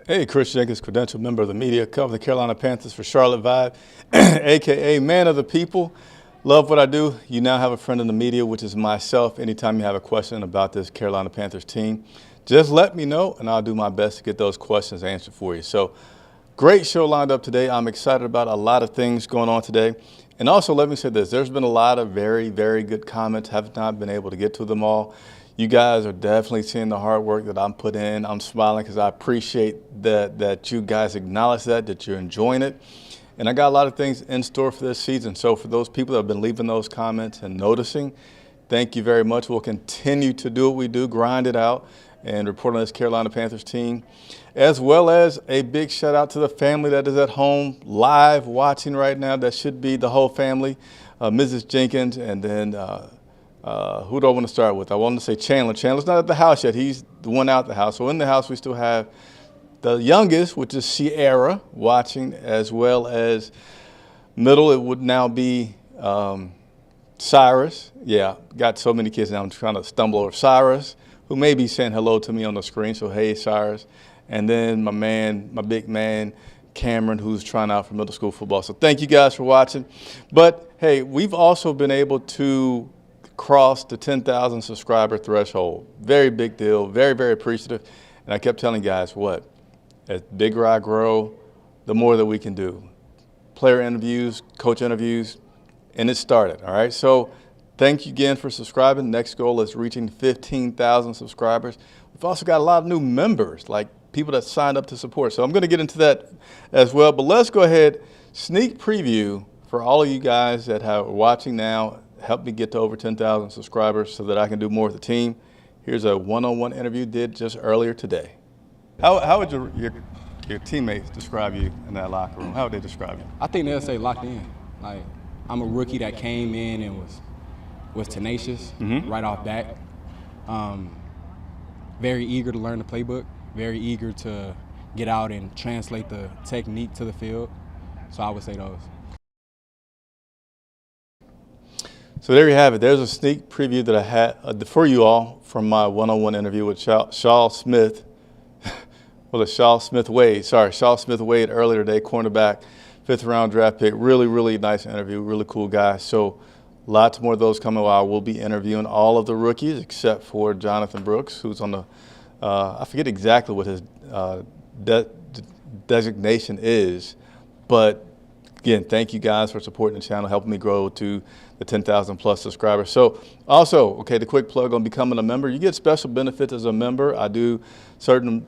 Hey, Chris Jenkins, credentialed member of the media, cover the Carolina Panthers for Charlotte Vibe, a.k.a. man of the people. Love what I do. You now have a friend in the media, which is myself. Anytime you have a question about this Carolina Panthers team, just let me know, and I'll do my best to get those questions answered for you. So, great show lined up today. I'm excited about a lot of things going on today. And also, let me say this. There's been a lot of very, very good comments. Have not been able to get to them all. You guys are definitely seeing the hard work that I'm put in. I'm smiling because I appreciate that you guys acknowledge that you're enjoying it. And I got a lot of things in store for this season. So for those people that have been leaving those comments and noticing, thank you very much. We'll continue to do what we do, grind it out, and report on this Carolina Panthers team, as well as a big shout out to the family that is at home live watching right now. That should be the whole family, Mrs. Jenkins, and then who do I want to start with? I want to say Chandler. Chandler's not at the house yet. He's the one out the house. So in the house, we still have the youngest, which is Sierra, watching, as well as middle. It would now be Cyrus. Yeah, got so many kids now. I'm trying to stumble over Cyrus, who may be saying hello to me on the screen. So hey, Cyrus. And then my man, my big man, Cameron, who's trying out for middle school football. So thank you guys for watching. But hey, we've also been able to cross the 10,000 subscriber threshold. Very big deal, very, very appreciative. And I kept telling guys what, as bigger I grow, the more that we can do. Player interviews, coach interviews, and it started, all right? So thank you again for subscribing. Next goal is reaching 15,000 subscribers. We've also got a lot of new members, like people that signed up to support. So I'm gonna get into that as well, but let's go ahead, sneak preview for all of you guys that are watching now. Help me get to over 10,000 subscribers so that I can do more with the team. Here's a one-on-one interview did just earlier today. How would your teammates describe you in that locker room? How would they describe you? I think they'll say locked in. Like, I'm a rookie that came in and was tenacious right off bat. Very eager to learn the playbook, very eager to get out and translate the technique to the field. So I would say those. So there you have it. There's a sneak preview that I had for you all from my one-on-one interview with Shaw Smith. Well, it's Shaw Smith-Wade. Sorry, Shaw Smith-Wade earlier today, cornerback, 5th-round draft pick. Really, really nice interview. Really cool guy. So lots more of those coming. I will be interviewing all of the rookies except for Jonathan Brooks, who's on the I forget exactly what his designation is, but again, thank you guys for supporting the channel, helping me grow to the 10,000 plus subscribers. So also, okay, the quick plug on becoming a member. You get special benefits as a member. I do certain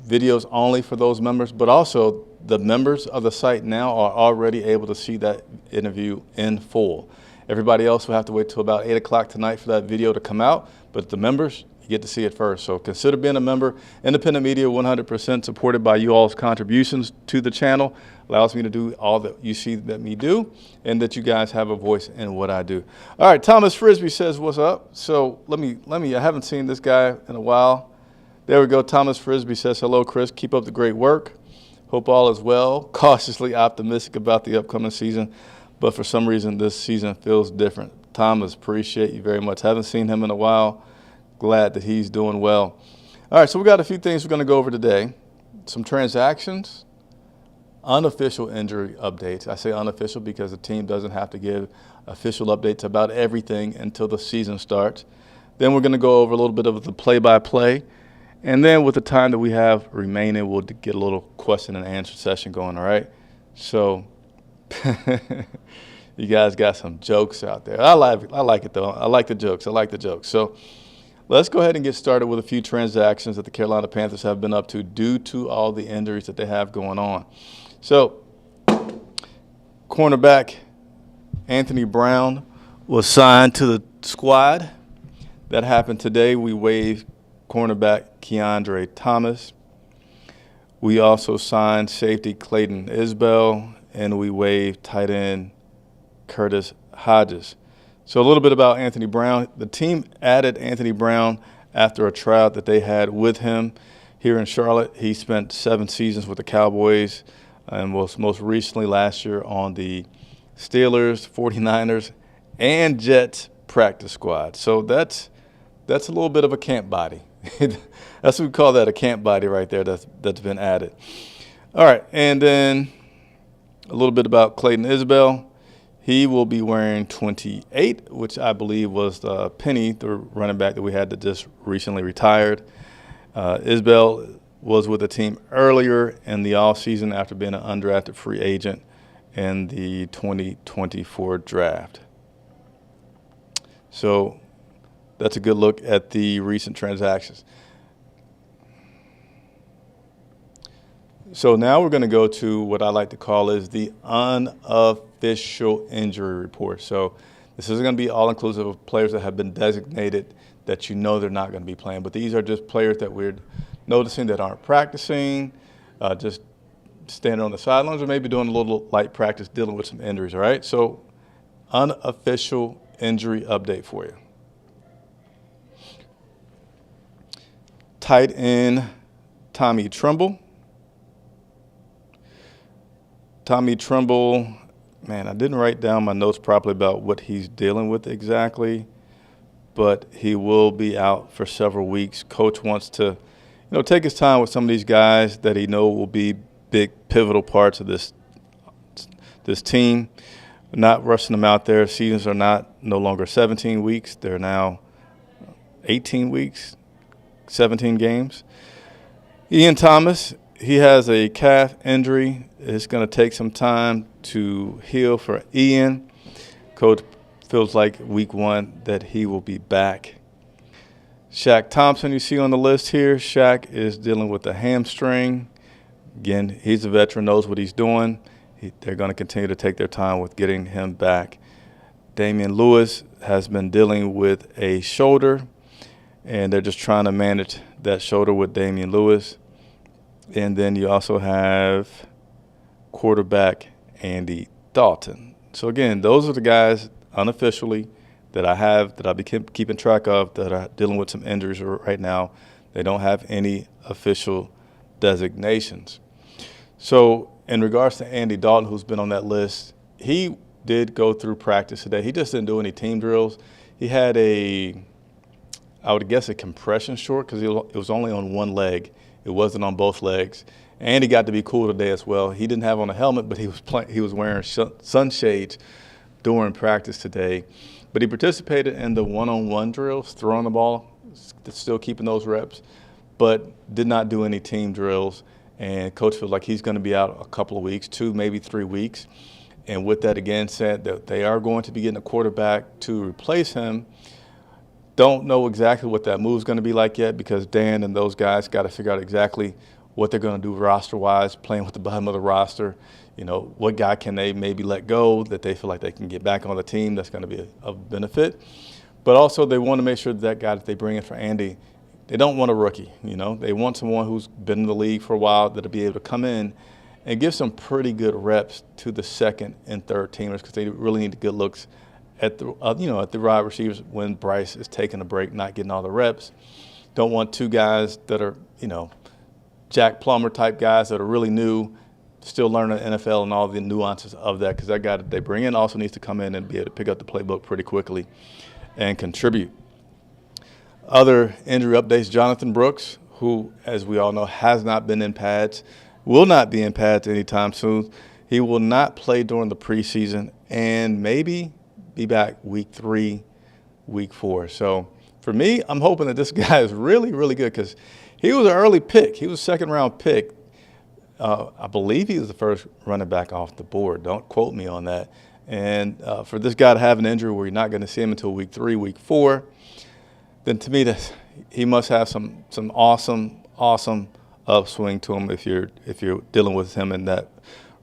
videos only for those members, but also the members of the site now are already able to see that interview in full. Everybody else will have to wait till about 8 o'clock tonight for that video to come out, but the members, you get to see it first. So consider being a member. Independent media, 100% supported by you all's contributions to the channel. Allows me to do all that you see that me do, and that you guys have a voice in what I do. All right, Thomas Frisbee says, what's up? So let me, I haven't seen this guy in a while. There we go. Thomas Frisbee says, hello, Chris. Keep up the great work. Hope all is well. Cautiously optimistic about the upcoming season, but for some reason this season feels different. Thomas, appreciate you very much. Haven't seen him in a while. Glad that he's doing well. All right, so we got a few things we're going to go over today. Some transactions, unofficial injury updates. I say unofficial because the team doesn't have to give official updates about everything until the season starts. Then we're going to go over a little bit of the play-by-play. And then with the time that we have remaining, we'll get a little question and answer session going, all right? So you guys got some jokes out there. I like it, though. I like the jokes. I like the jokes. So let's go ahead and get started with a few transactions that the Carolina Panthers have been up to due to all the injuries that they have going on. So cornerback Anthony Brown was signed to the squad. That happened today. We waived cornerback Keandre Thomas. We also signed safety Clayton Isbell, and we waived tight end Curtis Hodges. So a little bit about Anthony Brown. The team added Anthony Brown after a tryout that they had with him here in Charlotte. He spent 7 seasons with the Cowboys and was most recently last year on the Steelers, 49ers, and Jets practice squad. So that's a little bit of a camp body. That's what we call that, a camp body right there that's been added. All right, and then a little bit about Clayton Isbell. He will be wearing 28, which I believe was Penny, the running back that we had that just recently retired. Isbell was with the team earlier in the offseason after being an undrafted free agent in the 2024 draft. So that's a good look at the recent transactions. So now we're going to go to what I like to call is the unofficial injury report. So this isn't going to be all-inclusive of players that have been designated that you know they're not going to be playing. But these are just players that we're noticing that aren't practicing, just standing on the sidelines, or maybe doing a little light practice dealing with some injuries, all right? So unofficial injury update for you. Tight end Tommy Tremble. Tommy Tremble, man, I didn't write down my notes properly about what he's dealing with exactly, but he will be out for several weeks. Coach wants to, take his time with some of these guys that he know will be big pivotal parts of this team. Not rushing them out there. Seasons are no longer 17 weeks. They're now 18 weeks, 17 games. Ian Thomas, he has a calf injury. It's going to take some time to heal for Ian. Coach feels like week 1 that he will be back. Shaq Thompson, you see on the list here. Shaq is dealing with a hamstring. Again, he's a veteran, knows what he's doing. They're going to continue to take their time with getting him back. Damian Lewis has been dealing with a shoulder, and they're just trying to manage that shoulder with Damian Lewis. And then you also have quarterback Andy Dalton. So, again, those are the guys unofficially that I'll be keeping track of that are dealing with some injuries right now. They don't have any official designations. So, in regards to Andy Dalton, who's been on that list, he did go through practice today. He just didn't do any team drills. He had I would guess a compression short because it was only on one leg. It wasn't on both legs. And he got to be cool today as well. He didn't have on a helmet, but he was wearing sunshades during practice today. But he participated in the one-on-one drills, throwing the ball, still keeping those reps, but did not do any team drills. And Coach feels like he's going to be out a couple of weeks, 2, maybe 3 weeks. And with that, again, said that they are going to be getting a quarterback to replace him. Don't know exactly what that move is going to be like yet because Dan and those guys got to figure out exactly what they're going to do roster-wise, playing with the bottom of the roster. What guy can they maybe let go that they feel like they can get back on the team that's going to be of benefit. But also they want to make sure that guy that they bring in for Andy, they don't want a rookie. They want someone who's been in the league for a while that'll be able to come in and give some pretty good reps to the second and third teamers because they really need good looks at the at the wide receivers when Bryce is taking a break, not getting all the reps. Don't want 2 guys that are Jack Plummer type guys that are really new, still learning the NFL and all the nuances of that because that guy that they bring in also needs to come in and be able to pick up the playbook pretty quickly and contribute. Other injury updates, Jonathan Brooks, who, as we all know, has not been in pads, will not be in pads anytime soon. He will not play during the preseason and maybe be back week 3, week 4. So for me, I'm hoping that this guy is really, really good because he was an early pick. He was a second-round pick. I believe he was the first running back off the board. Don't quote me on that. And for this guy to have an injury where you're not going to see him until week 3, week 4, then to me, he must have some awesome upswing to him if you're dealing with him in that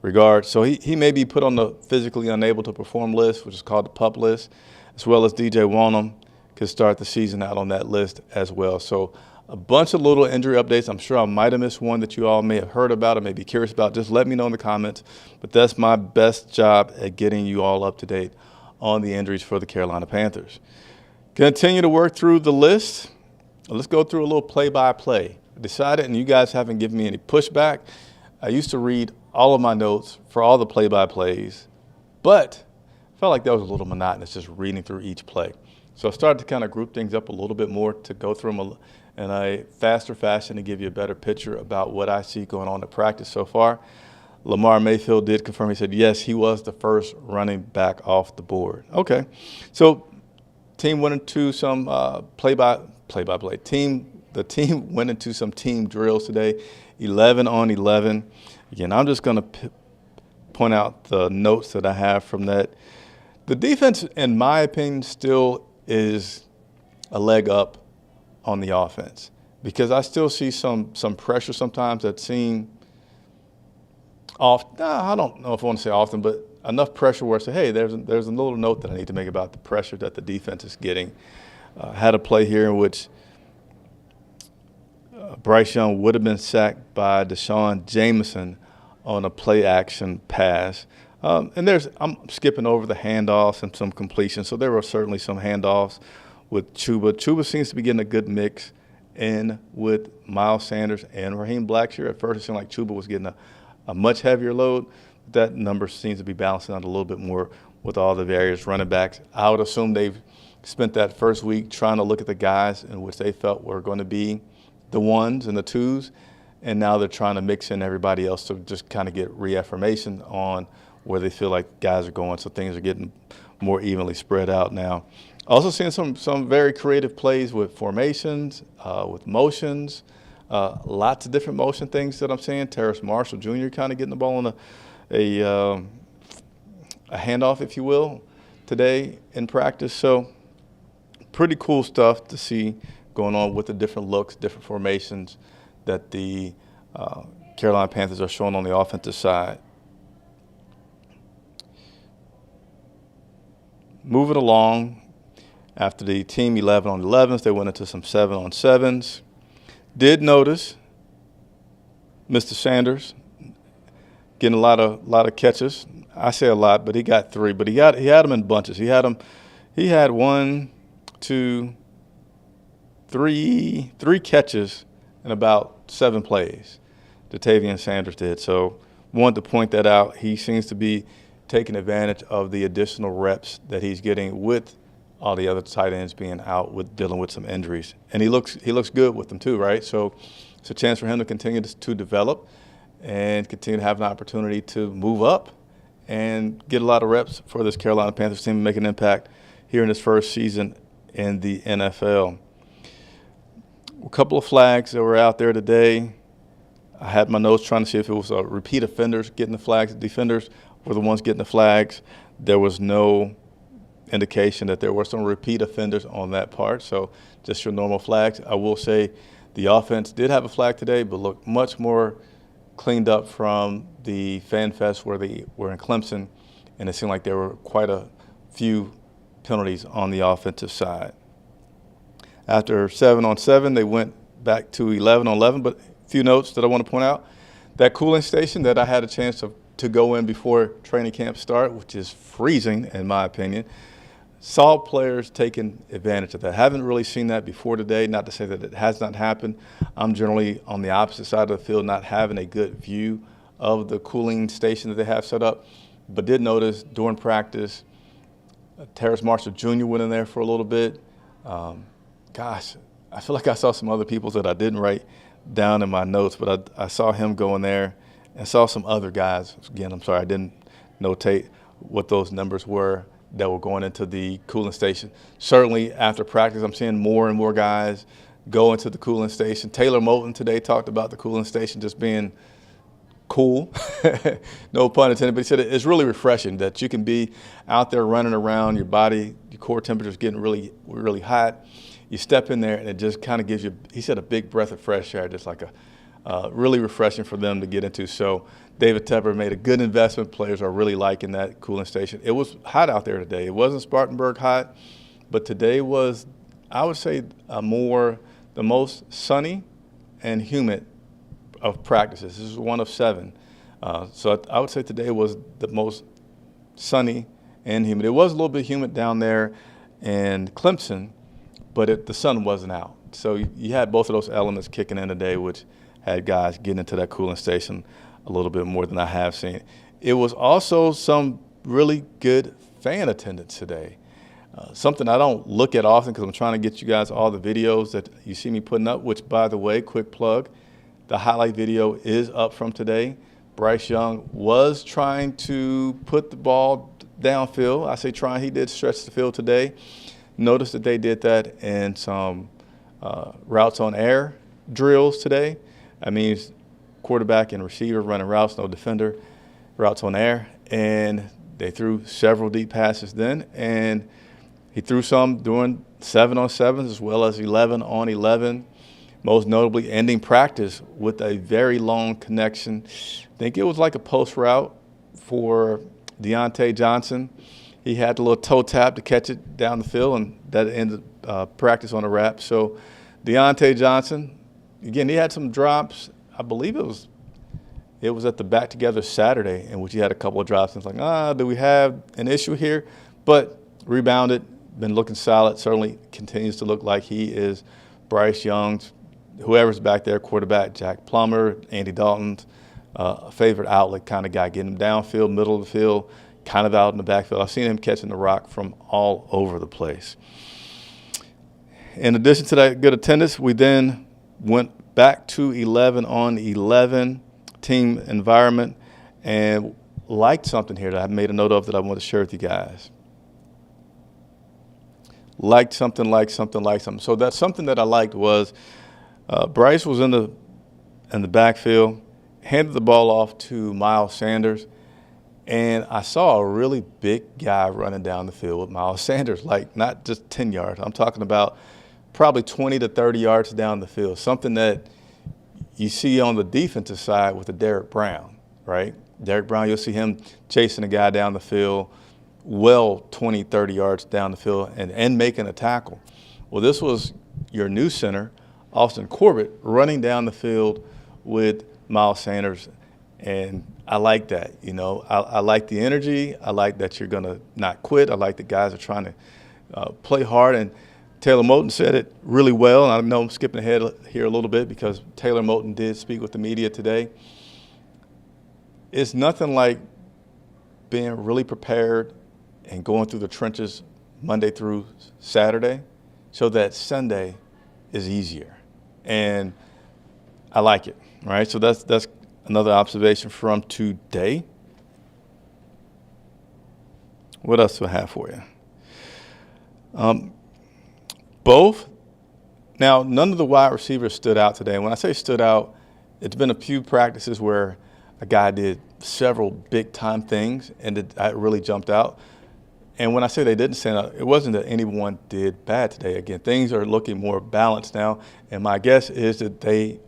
regard. So he may be put on the physically unable to perform list, which is called the PUP list, as well as DJ Wanham could start the season out on that list as well. So a bunch of little injury updates. I'm sure I might have missed one that you all may have heard about or may be curious about. Just let me know in the comments. But that's my best job at getting you all up to date on the injuries for the Carolina Panthers. Continue to work through the list. Let's go through a little play-by-play. I decided, and you guys haven't given me any pushback, I used to read all of my notes for all the play-by-plays, but I felt like that was a little monotonous just reading through each play. So I started to kind of group things up a little bit more to go through them in a faster fashion to give you a better picture about what I see going on in practice so far. Lamar Mayfield did confirm. He said, yes, he was the first running back off the board. Okay. So team went into some play-by-play. The team went into some team drills today, 11 on 11. Again, I'm just going to point out the notes that I have from that. The defense, in my opinion, still is a leg up on the offense because I still see some pressure sometimes that seem off. I don't know if I want to say often, but enough pressure where I say, hey, there's a little note that I need to make about the pressure that the defense is getting. Had a play here in which Bryce Young would have been sacked by Deshaun Jameson on a play action pass. And I'm skipping over the handoffs and some completions. So there were certainly some handoffs with Chuba. Chuba seems to be getting a good mix in with Miles Sanders and Raheem Blackshear. At first it seemed like Chuba was getting a much heavier load. That number seems to be balancing out a little bit more with all the various running backs. I would assume they've spent that first week trying to look at the guys in which they felt were going to be the ones and the twos, and now they're trying to mix in everybody else to just kind of get reaffirmation on where they feel like guys are going, so things are getting more evenly spread out now. Also seeing some very creative plays with formations, with motions, lots of different motion things that I'm seeing. Terrace Marshall Jr. kind of getting the ball on a handoff, if you will, today in practice. So pretty cool stuff to see going on with the different looks, different formations that the Carolina Panthers are showing on the offensive side. Moving along, after the team 11 on 11s, they went into some 7 on 7s. Did notice Mr. Sanders getting a lot of catches. I say a lot, but he got 3. But he had them in bunches. He had 1, 2, 3 catches in about 7 plays. Ja'Tavion Sanders did. So wanted to point that out. He seems to be taking advantage of the additional reps that he's getting with all the other tight ends being out with dealing with some injuries. And he looks good with them too, right? So it's a chance for him to continue to develop and continue to have an opportunity to move up and get a lot of reps for this Carolina Panthers team and make an impact here in his first season in the NFL. A couple of flags that were out there today. I had my notes trying to see if it was repeat offenders getting the flags. The defenders were the ones getting the flags. There was no indication that there were some repeat offenders on that part, so just your normal flags. I will say the offense did have a flag today, but looked much more cleaned up from the Fan Fest where they were in Clemson, and it seemed like there were quite a few penalties on the offensive side. After 7 on 7, they went back to 11 on 11, but a few notes that I want to point out. That cooling station that I had a chance to go in before training camp start, which is freezing in my opinion, saw players taking advantage of that. Haven't really seen that before today, not to say that it has not happened. I'm generally on the opposite side of the field, not having a good view of the cooling station that they have set up, but did notice during practice, Terrace Marshall Jr. went in there for a little bit. Gosh, I feel like I saw some other people that I didn't write down in my notes, but I saw him go in there and saw some other guys. Again, I'm sorry, I didn't notate what those numbers were that were going into the cooling station. Certainly after practice, I'm seeing more and more guys go into the cooling station. Taylor Moton today talked about the cooling station just being cool, no pun intended, but he said it's really refreshing that you can be out there running around, your body, your core temperature is getting really, really hot. You step in there and it just kind of gives you, he said, a big breath of fresh air, just like really refreshing for them to get into. So David Tepper made a good investment. Players are really liking that cooling station. It was hot out there today. It wasn't Spartanburg hot, but today was, I would say, the most sunny and humid of practices. This is one of 7. So I would say today was the most sunny and humid. It was a little bit humid down there in Clemson, but the sun wasn't out. So you had both of those elements kicking in today, which had guys getting into that cooling station a little bit more than I have seen. It was also some really good fan attendance today. Something I don't look at often because I'm trying to get you guys all the videos that you see me putting up, which, by the way, quick plug, the highlight video is up from today. Bryce Young was trying to put the ball downfield. I say trying, he did stretch the field today. Notice that they did that in some routes on air drills today. That means quarterback and receiver running routes, no defender, routes on air. And they threw several deep passes then. And he threw some during 7-on-7s as well as 11-on-11, most notably ending practice with a very long connection. I think it was like a post route for Deontay Johnson. He had the little toe tap to catch it down the field, and that ended practice on a wrap. So Deontay Johnson, again, he had some drops. I believe it was at the Back Together Saturday in which he had a couple of drops. And it's like, do we have an issue here? But rebounded, been looking solid, certainly continues to look like he is Bryce Young's, whoever's back there, quarterback, Jack Plummer, Andy Dalton's favorite outlet kind of guy, getting him downfield, middle of the field, kind of out in the backfield. I've seen him catching the rock from all over the place. In addition to that good attendance, we then went back to 11-on-11 team environment and liked something here that I made a note of that I want to share with you guys. Liked something. So that's something that I liked was Bryce was in the backfield, handed the ball off to Miles Sanders, and I saw a really big guy running down the field with Miles Sanders, like not just 10 yards. I'm talking about probably 20 to 30 yards down the field, something that you see on the defensive side with the Derrick Brown, right? Derrick Brown, you'll see him chasing a guy down the field, well 20, 30 yards down the field and making a tackle. Well, this was your new center, Austin Corbett, running down the field with Miles Sanders, and I like that. You know, I like the energy. I like that you're going to not quit. I like that guys are trying to play hard, and Taylor Moton said it really well. And I know I'm skipping ahead here a little bit because Taylor Moton did speak with the media today. It's nothing like being really prepared and going through the trenches Monday through Saturday so that Sunday is easier. And I like it, right? So that's another observation from today. What else do I have for you? Both. Now, none of the wide receivers stood out today. And when I say stood out, it's been a few practices where a guy did several big-time things, and it really jumped out. And when I say they didn't stand out, it wasn't that anyone did bad today. Again, things are looking more balanced now, and my guess is that they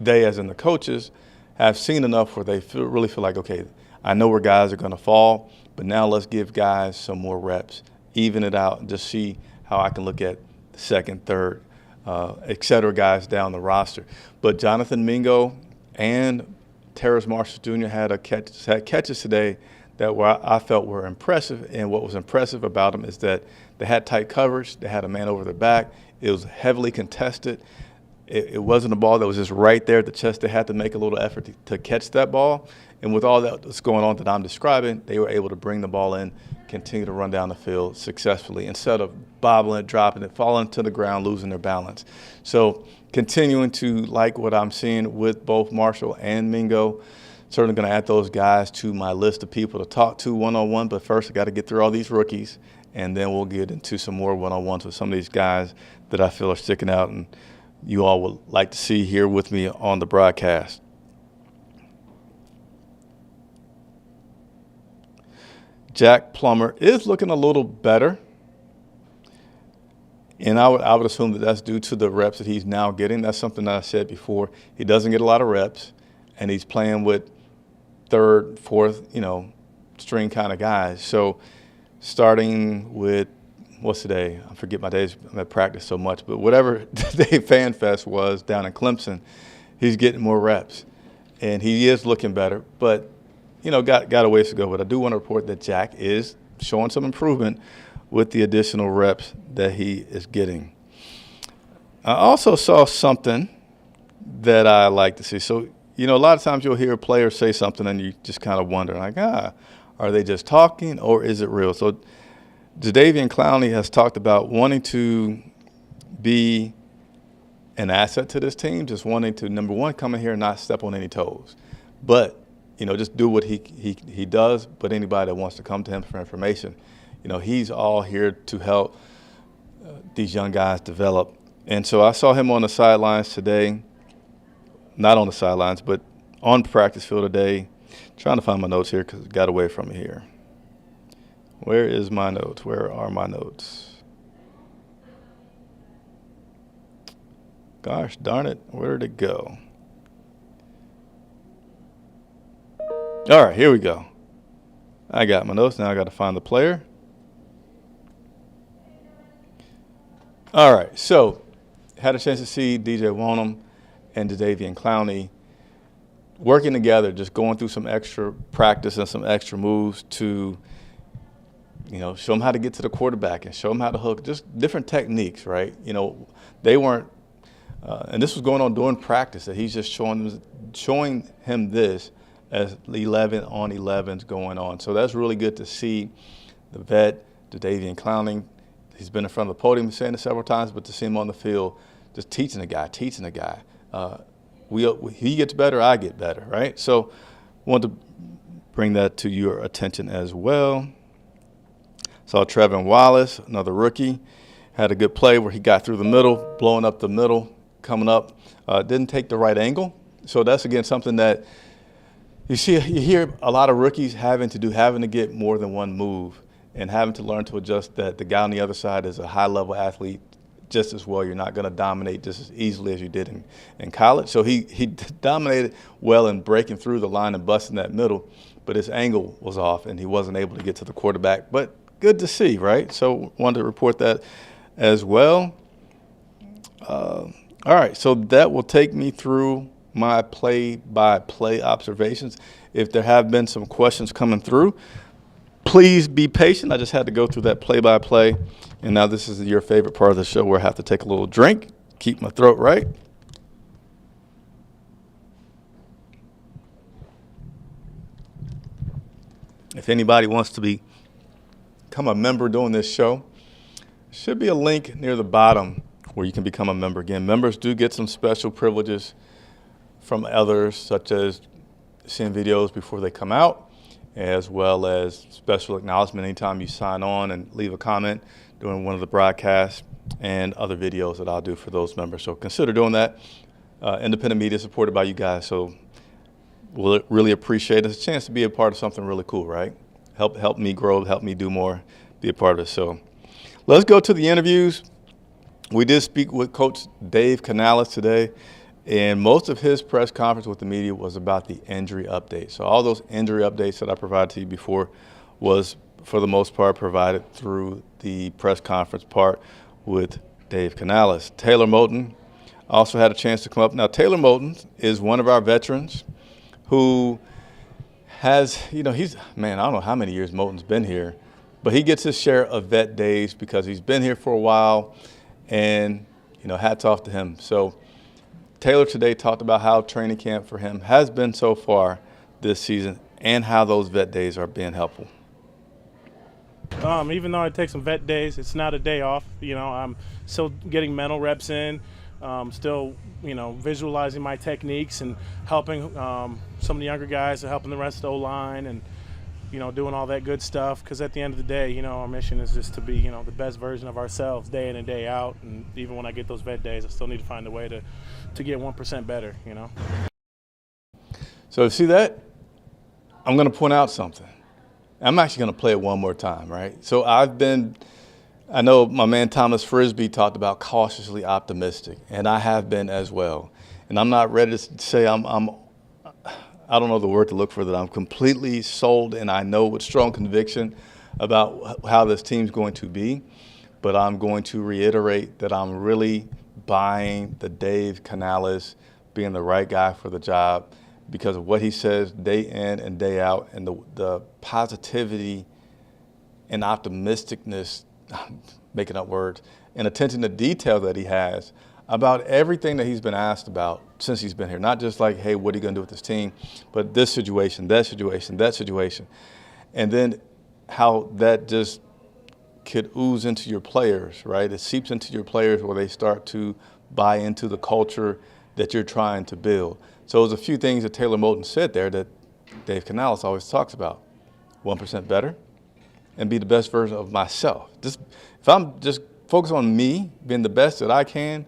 as in the coaches, have seen enough where they really feel like, okay, I know where guys are going to fall, but now let's give guys some more reps, even it out, and just see how I can look at the second, third, et cetera, guys down the roster. But Jonathan Mingo and Terrace Marshall Jr. had catches today that I felt were impressive, and what was impressive about them is that they had tight coverage, they had a man over their back, it was heavily contested. It wasn't a ball that was just right there at the chest. They had to make a little effort to catch that ball. And with all that's going on that I'm describing, they were able to bring the ball in, continue to run down the field successfully instead of bobbling it, dropping it, falling to the ground, losing their balance. So continuing to like what I'm seeing with both Marshall and Mingo. Certainly going to add those guys to my list of people to talk to one-on-one. But first, I got to get through all these rookies, and then we'll get into some more one-on-ones with some of these guys that I feel are sticking out and you all would like to see here with me on the broadcast. Jack Plummer is looking a little better, and I would assume that that's due to the reps that he's now getting. That's something that I said before. He doesn't get a lot of reps, and he's playing with third, fourth, string kind of guys. So starting with what's today? I forget my days. I'm at practice so much, but whatever day Fan Fest was down in Clemson, he's getting more reps, and he is looking better. But got a ways to go. But I do want to report that Jack is showing some improvement with the additional reps that he is getting. I also saw something that I like to see. So a lot of times you'll hear a player say something, and you just kind of wonder, like, are they just talking or is it real? So Jadeveon Clowney has talked about wanting to be an asset to this team, just wanting to, number one, come in here and not step on any toes. But, just do what he does. But anybody that wants to come to him for information, he's all here to help these young guys develop. And so I saw him on the sidelines today, not on the sidelines, but on practice field today. Trying to find my notes here because it got away from me here. Where is my notes? Where are my notes? Gosh darn it, where did it go? All right, here we go. I got my notes. Now I got to find the player. All right, so had a chance to see DJ Wonnum and Jadeveon Clowney working together, just going through some extra practice and some extra moves to, show them how to get to the quarterback and show them how to hook, just different techniques, right? They weren't, and this was going on during practice, that he's just showing him this as 11 on 11s going on. So that's really good to see the vet, Jadeveon Clowney. He's been in front of the podium saying it several times, but to see him on the field, just teaching the guy. He gets better, I get better, right? So I want to bring that to your attention as well. Saw Trevin Wallace, another rookie, had a good play where he got through the middle, blowing up the middle, coming up, didn't take the right angle. So that's, again, something that you hear a lot of rookies having to get more than one move and having to learn to adjust that the guy on the other side is a high-level athlete just as well. You're not going to dominate just as easily as you did in college. So he dominated well in breaking through the line and busting that middle, but his angle was off and he wasn't able to get to the quarterback. But good to see, right? So wanted to report that as well. All right, so that will take me through my play-by-play observations. If there have been some questions coming through, please be patient. I just had to go through that play-by-play. And now this is your favorite part of the show where I have to take a little drink, keep my throat right. If anybody wants to become a member doing this show, there should be a link near the bottom where you can become a member. Again, members do get some special privileges from others, such as seeing videos before they come out, as well as special acknowledgement anytime you sign on and leave a comment during one of the broadcasts and other videos that I'll do for those members. So consider doing that. Independent media supported by you guys, so we'll really appreciate it. It's a chance to be a part of something really cool, right? Help me grow, help me do more, be a part of it. So let's go to the interviews. We did speak with Coach Dave Canales today, and most of his press conference with the media was about the injury update. So all those injury updates that I provided to you before was, for the most part, provided through the press conference part with Dave Canales. Taylor Moton also had a chance to come up. Now, Taylor Moton is one of our veterans who has, he's, I don't know how many years Moton's been here, but he gets his share of vet days because he's been here for a while, and, hats off to him. So Taylor today talked about how training camp for him has been so far this season and how those vet days are being helpful. Even though I take some vet days, it's not a day off. I'm still getting mental reps in, still, visualizing my techniques and helping some of the younger guys, helping the rest of the O-line and, doing all that good stuff. Because at the end of the day, our mission is just to be, the best version of ourselves day in and day out. And even when I get those vet days, I still need to find a way to get 1% better, So see that? I'm going to point out something. I'm actually going to play it one more time, right? So I know my man Thomas Frisbee talked about cautiously optimistic, and I have been as well. And I'm not ready to say I don't know the word to look for, that I'm completely sold and I know with strong conviction about how this team's going to be, but I'm going to reiterate that I'm really buying the Dave Canales being the right guy for the job because of what he says day in and day out, and the positivity and optimisticness, making up words, and attention to detail that he has about everything that he's been asked about since he's been here. Not just like, hey, what are you going to do with this team, but this situation, that situation, that situation. And then how that just could ooze into your players, right? It seeps into your players where they start to buy into the culture that you're trying to build. So there's a few things that Taylor Moton said there that Dave Canales always talks about. 1% better and be the best version of myself. If I'm just focused on me being the best that I can,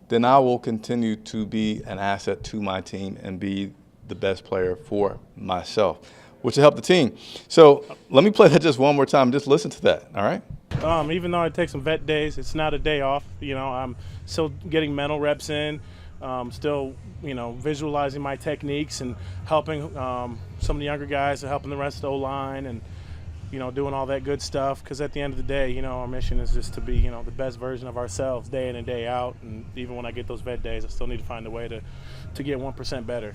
then I will continue to be an asset to my team and be the best player for myself, which will help the team. So let me play that just one more time. Just listen to that, all right? Even though I take some vet days, it's not a day off. I'm still getting mental reps in, still, visualizing my techniques and helping some of the younger guys and helping the rest of the O-line and, doing all that good stuff. Because at the end of the day, our mission is just to be, the best version of ourselves day in and day out. And even when I get those vet days, I still need to find a way to get 1% better,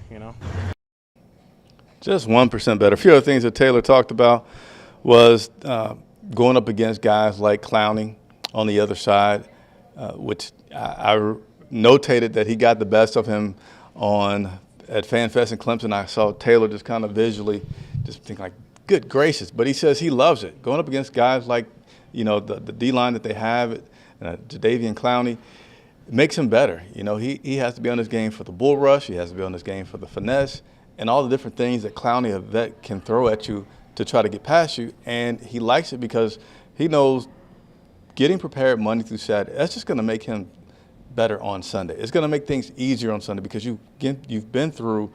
Just 1% better. A few other things that Taylor talked about was going up against guys like Clowney on the other side, which I notated that he got the best of him at FanFest in Clemson. I saw Taylor just kind of visually just think like, good gracious. But he says he loves it. Going up against guys like, the D-line that they have, Jadeveon Clowney, makes him better. He has to be on his game for the bull rush. He has to be on his game for the finesse and all the different things that Clowney, a vet, can throw at you to try to get past you. And he likes it because he knows getting prepared Monday through Saturday, that's just going to make him better on Sunday. It's going to make things easier on Sunday because you've been through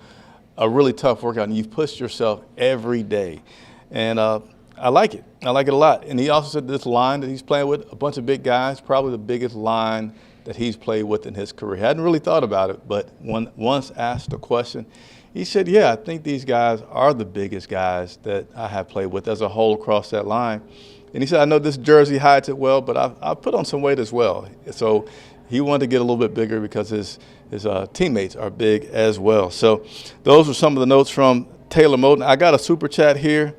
a really tough workout and you've pushed yourself every day. And I like it. I like it a lot. And he also said this line that he's playing with, a bunch of big guys, probably the biggest line that he's played with in his career. He hadn't really thought about it, but once asked the question, he said, yeah, I think these guys are the biggest guys that I have played with as a whole across that line. And he said, I know this jersey hides it well, but I've put on some weight as well. So he wanted to get a little bit bigger because his teammates are big as well. So those were some of the notes from Taylor Moton. I got a super chat here.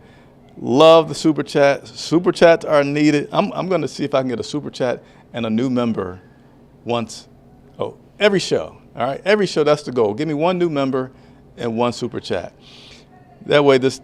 Love the super chat. Super chats are needed. I'm going to see if I can get a super chat and a new member every show. All right, every show, that's the goal. Give me one new member and one super chat. That way this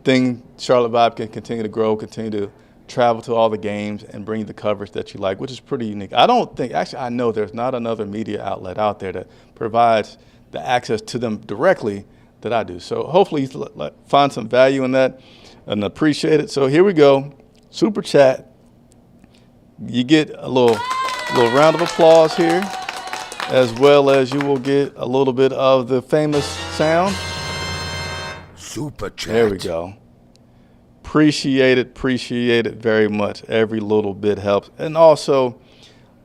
thing, Charlotte Vibe, can continue to grow, continue to travel to all the games and bring you the coverage that you like, which is pretty unique. I know there's not another media outlet out there that provides the access to them directly that I do. So hopefully you find some value in that and appreciate it. So here we go, super chat. You get a little round of applause here, as well as you will get a little bit of the famous sound. Super chat. There we go. Appreciate it very much. Every little bit helps. And also,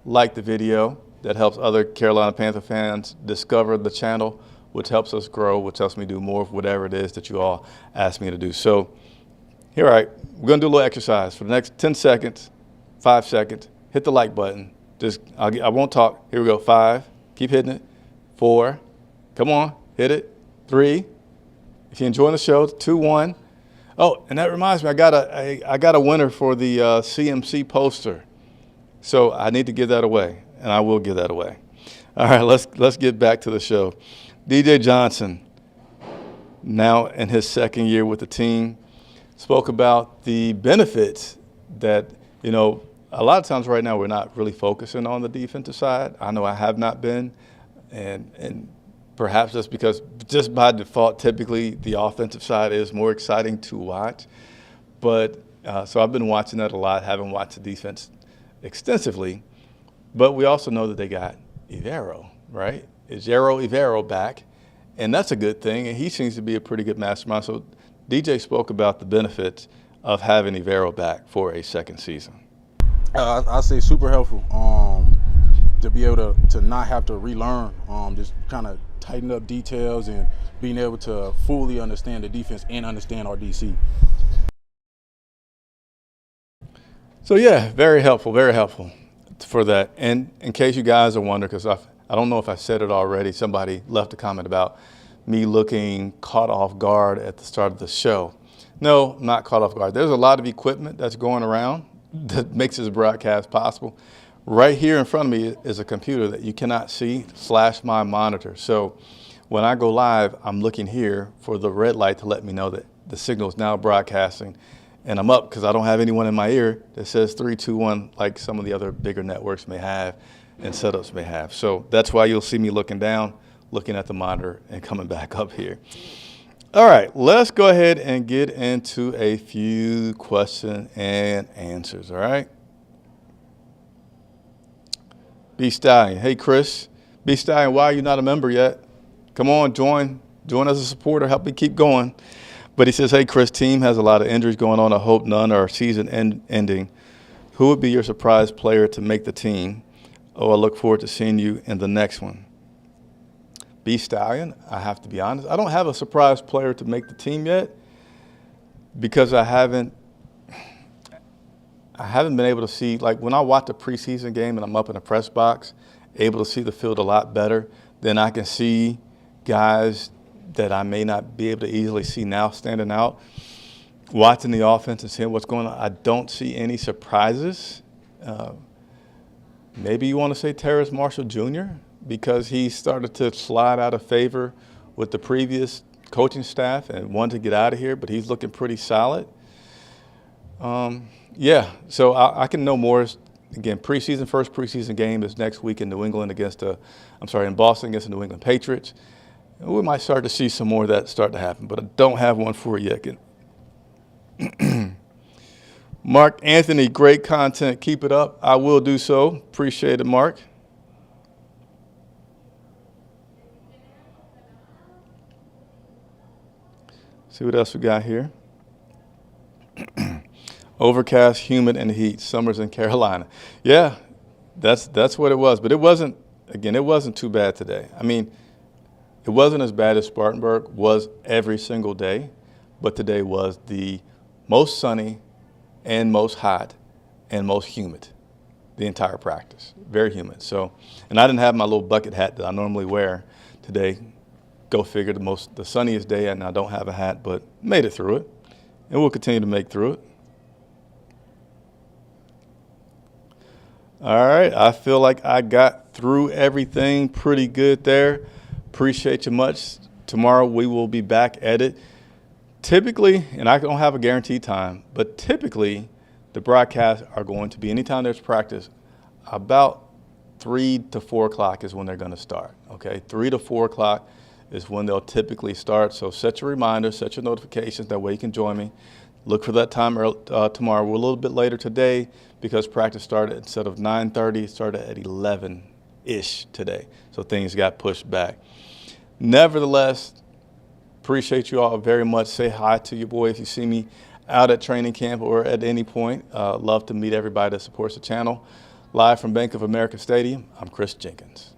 like the video, that helps other Carolina Panther fans discover the channel, which helps us grow, which helps me do more of whatever it is that you all ask me to do. So, here, all right, we're going to do a little exercise. For the next 10 seconds, 5 seconds, hit the like button. I won't talk. Here we go. 5, keep hitting it. 4, come on, hit it. 3, if you're enjoying the show, 2, 1. Oh, and that reminds me, I got a winner for the CMC poster. So I need to give that away, and I will give that away. All right, let's get back to the show. DJ Johnson, now in his second year with the team, spoke about the benefits that, a lot of times right now we're not really focusing on the defensive side. I know I have not been, and perhaps that's because just by default, typically the offensive side is more exciting to watch. But so I've been watching that a lot, haven't watched the defense extensively. But we also know that they got Evero, right? Evero back, and that's a good thing. And he seems to be a pretty good mastermind. So DJ spoke about the benefits of having Evero back for a second season. I say super helpful to be able to not have to relearn, just kind of tighten up details and being able to fully understand the defense and understand our DC. So yeah, very helpful for that. And in case you guys are wondering, because I don't know if I said it already, somebody left a comment about me looking caught off guard at the start of the show. No, not caught off guard. There's a lot of equipment that's going around that makes this broadcast possible. Right here in front of me is a computer that you cannot see / my monitor. So when I go live, I'm looking here for the red light to let me know that the signal is now broadcasting. and I'm up because I don't have anyone in my ear that says 3, 2, 1 like some of the other bigger networks may have and setups may have. So that's why you'll see me looking down, looking at the monitor, and coming back up here. All right, let's go ahead and get into a few question and answers, all right? B Stallion, hey Chris. B Stallion, why are you not a member yet? Come on, join as a supporter, help me keep going. But he says, hey Chris, team has a lot of injuries going on. I hope none are season ending. Who would be your surprise player to make the team? Oh, I look forward to seeing you in the next one. B Stallion, I have to be honest, I don't have a surprise player to make the team yet because I haven't been able to see, like when I watch a preseason game and I'm up in a press box, able to see the field a lot better, then I can see guys that I may not be able to easily see now standing out. Watching the offense and seeing what's going on, I don't see any surprises. Maybe you want to say Terrace Marshall Jr. because he started to slide out of favor with the previous coaching staff and wanted to get out of here, but he's looking pretty solid. Yeah, so I can know more. Again, first preseason game is next week in in Boston against the New England Patriots. And we might start to see some more of that start to happen, but I don't have one for it yet. Mark Anthony, great content. Keep it up. I will do so. Appreciate it, Mark. See what else we got here. Overcast, humid, and heat. Summers in Carolina. Yeah, that's what it was. But it wasn't too bad today. I mean, it wasn't as bad as Spartanburg was every single day, but today was the most sunny and most hot and most humid the entire practice. Very humid. So, and I didn't have my little bucket hat that I normally wear today. Go figure, the sunniest day, and I don't have a hat, but made it through it, and we'll continue to make through it. All right, I feel like I got through everything pretty good there. Appreciate you much. Tomorrow we will be back at it. Typically, and I don't have a guaranteed time, but typically the broadcasts are going to be, anytime there's practice, about 3 to 4 o'clock is when they're going to start, okay? 3 to 4 o'clock is when they'll typically start. So set your reminders, set your notifications, that way you can join me. Look for that time tomorrow. We're a little bit later today because practice started, instead of 9:30, it started at 11-ish today. So things got pushed back. Nevertheless, appreciate you all very much. Say hi to your boy if you see me out at training camp or at any point. Love to meet everybody that supports the channel. Live from Bank of America Stadium, I'm Chris Jenkins.